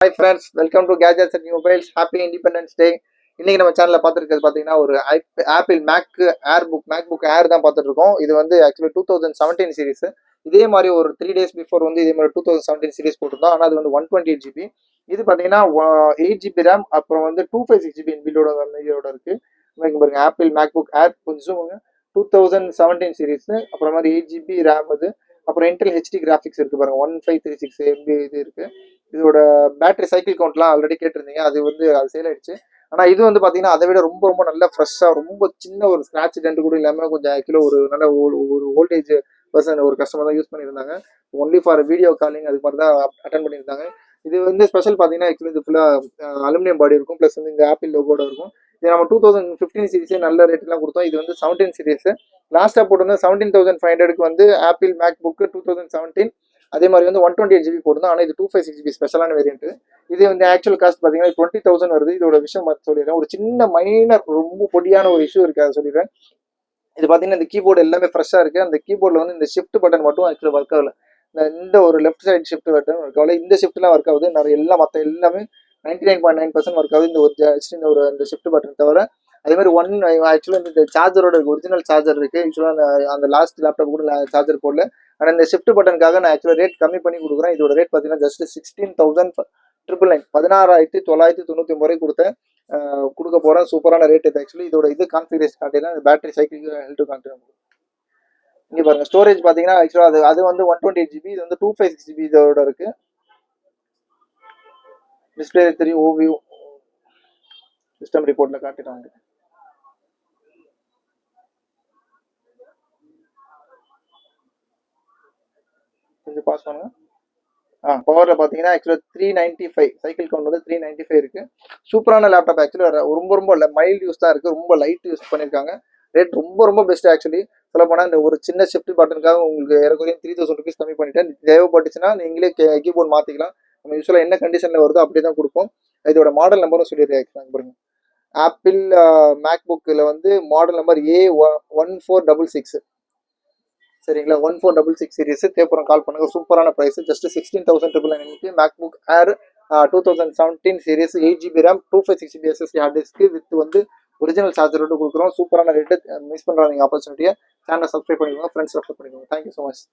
Hi friends, welcome to gadgets and mobiles. Happy independence day. இன்னைக்கு நம்ம சேனலில் பார்த்துருக்கிறது பார்த்தீங்கன்னா ஒரு ஆப்பிள் மேக் புக் ஏர் தான் பார்த்துட்டு இருக்கோம். இது வந்து ஆக்சுவலி 2017 சீரிஸ். இதே மாதிரி ஒரு 3 days பிஃபோர் வந்து இதே மாதிரி 2017 சீரிஸ் போட்டிருந்தோம். ஆனால் அது வந்து 128 GB. இது பார்த்தீங்கன்னா 8 GB ரேம், அப்புறம் வந்து 256 GB இன்பில்டோட மெமரியோட இருக்கு. பாருங்க, ஆப்பிள் மேக் புக் ஏர் கொஞ்சம் 2017 சீரிஸ், அப்புறம் மாதிரி 8 GB ரேம் இது. அப்புறம் இன்டெல் ஹெச்டி கிராஃபிக்ஸ் இருக்கு பாருங்க, 1536 MB இது இருக்கு. இதோட பேட்டரி சைக்கிள் கவுண்ட்லாம் ஆல்ரெடி கேட்டிருந்தீங்க, அது வந்து அது சேல் ஆயிடுச்சு. ஆனால் இது வந்து பார்த்தீங்கன்னா அதை விட ரொம்ப ரொம்ப நல்ல ஃப்ரெஷ்ஷாக, ரொம்ப சின்ன ஒரு ஸ்க்ராட்ச் டென்ட் கூட இல்லாமல் கொஞ்சம் ஆக்சுவலாக ஒரு நல்ல ஒரு ஓல்டேஜ் பர்சன் ஒரு கஸ்டமர் தான் யூஸ் பண்ணியிருந்தாங்க. ஒன்லி ஃபார் வீடியோ காலிங் அது மாதிரி தான் அட்டன் பண்ணியிருந்தாங்க. இது வந்து ஸ்பெஷல் பார்த்தீங்கன்னா ஆக்சுவலி இது ஃபுல்லாக அலுமினியம் பாடி இருக்கும், ப்ளஸ் வந்து இந்த ஆப்பிள் லோகோட இருக்கும். இது நம்ம 2015 சீரிஸே நல்ல ரேட்லாம் கொடுத்தோம். இது வந்து 17 சீரிஸ். லாஸ்ட்டாக போட்டு 17,500 வந்து ஆப்பிள் மேக் புக்கு 2017. அதே மாதிரி வந்து 128 GB போட்டுருந்தோம். ஆனால் இது 256 GB ஸ்பெஷலான வேரியன்ட். இது வந்து ஆக்சுவல் காஸ்ட் பார்த்தீங்கன்னா 20,000 வருது. இதோட விஷயம் சொல்லிடுறேன். ஒரு சின்ன மைனர் ரொம்ப பொடியான ஒரு இஷ்யூ இருக்கு, அதை சொல்லிடுறேன். இது பார்த்தீங்கன்னா இந்த கீபோர்டு எல்லாமே ஃப்ரெஷ்ஷாக இருக்குது. அந்த கீபோர்டில் வந்து இந்த ஷிஃப்ட் பட்டன் மட்டும் ஆக்சுவலாக ஒர்க் ஆகல. இந்த ஒரு left side shift button work ஆகல. இந்த ஷிஃப்ட்லாம் ஒர்க் ஆகுது. நிறைய எல்லாம் மற்ற எல்லாமே 99.9% ஒர்க் ஆகுது. இந்த ஷிஃப்ட் பட்டன் தவிர. அதே மாதிரி ஆக்சுவலாக இந்த சார்ஜரோட ஒரிஜினல் சார்ஜர் இருக்குது. ஆக்சுவலாக அந்த லாஸ்ட் லேப்டாப் கூட சார்ஜர் போடல. ஆனால் இந்த ஷிஃப்ட் பட்டனுக்காக நான் ஆக்சுவலாக ரேட் கம்மி பண்ணி கொடுக்குறேன். இதோட ரேட் பார்த்தீங்கன்னா ஜஸ்ட் 16,999, 16,999 ரூபாய் கொடுத்தேன். கொடுக்க போகிறேன். சூப்பரான ரேட் இது. ஆக்சுவலி இதோட இது கான்ஃபிகரேஷன் காட்டினா பேட்டரி சைக்கிள் ஹெல்த் கான்ஃபிகரேஷன். இங்கே பாருங்க, ஸ்டோரேஜ் பார்த்தீங்கன்னா ஆக்சுவலாக அது வந்து 128 GB, இது வந்து 256 GB இதோட இருக்கு. டிஸ்பிளே தெரியும், ஓவியூ சிஸ்டம் ரிப்போர்ட்ல காட்டிட்டாங்க. கொஞ்சம் பாஸ் பண்ணுங்க. பவரில் பார்த்தீங்கன்னா ஆக்சுவலாக 395 சைக்கிள் கவுண்ட் வந்து 395 இருக்கு. சூப்பரான லேப்டாப். ஆக்சுவலாக ரொம்ப ரொம்ப மைல்டு யூஸ் தான் இருக்குது. ரொம்ப லைட் யூஸ் பண்ணியிருக்காங்க. ரேட் ரொம்ப ரொம்ப பெஸ்ட். ஆக்சுவலி சொல்ல போனால் இந்த ஒரு சின்ன ஷிஃப்ட் பட்டனுக்காக உங்களுக்கு ஏறக்குறைய 3,000 rupees கம்மி பண்ணிட்டேன். தேவைப்பட்டுச்சுன்னா நீங்களே கீபோர்ட் மாற்றிக்கலாம். நம்ம யூஸ்வலாக என்ன கண்டிஷனில் வருதோ அப்படி தான் கொடுப்போம். இதோட மாடல் நம்பரும் சொல்லிடுறேன் பாருங்க. ஆப்பிள் மேக் புக்கில் வந்து மாடல் நம்பர் A1466. சரிங்களா, 1466 சீரிஸ். தேப்புறம் கால் பண்ணுங்க. சூப்பரான price, just 16,999 MacBook Air 2017 series, 8 GB RAM, 256 GB SSD hard disk with வந்து ஒரிஜினல் சார்ஜரோட கொடுக்குறோம். சூப்பரான ரேட்டு. மிஸ் பண்ணுறாங்க ஆப்பர்ச்சுனிட்டியை. சேனலை சப்ஸ்கிரைப் பண்ணிக்கோங்க, ஃப்ரெண்ட்ஸ் ரெஃபர் பண்ணிக்கோங்க. Thank you so much.